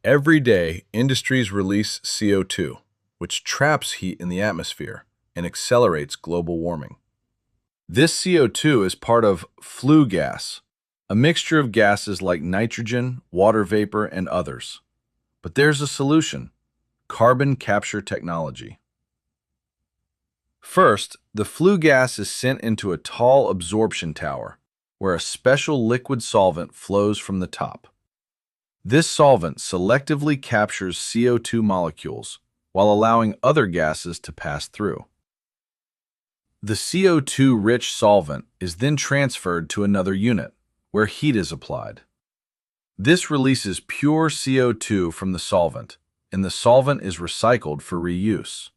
Every day, industries release CO2, which traps heat in the atmosphere and accelerates global warming. This CO2 is part of flue gas, a mixture of gases like nitrogen, water vapor, and others. But there's a solution: carbon capture technology. First, the flue gas is sent into a tall absorption tower, where a special liquid solvent flows from the top. This solvent selectively captures CO2 molecules while allowing other gases to pass through. The CO2-rich solvent is then transferred to another unit, where heat is applied. This releases pure CO2 from the solvent, and the solvent is recycled for reuse.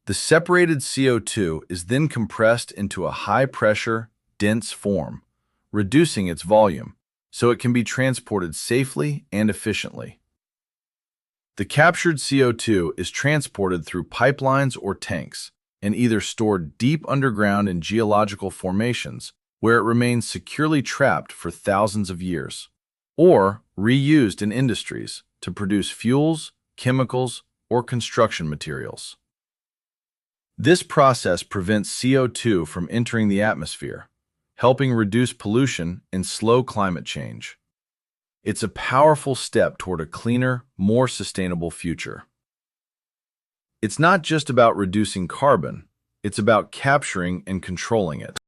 The separated CO2 is then compressed into a high-pressure, dense form, reducing its volume, so it can be transported safely and efficiently. The captured CO2 is transported through pipelines or tanks, and either stored deep underground in geological formations, where it remains securely trapped for thousands of years, or reused in industries to produce fuels, chemicals, or construction materials. This process prevents CO2 from entering the atmosphere, helping reduce pollution and slow climate change. It's a powerful step toward a cleaner, more sustainable future. It's not just about reducing carbon, it's about capturing and controlling it.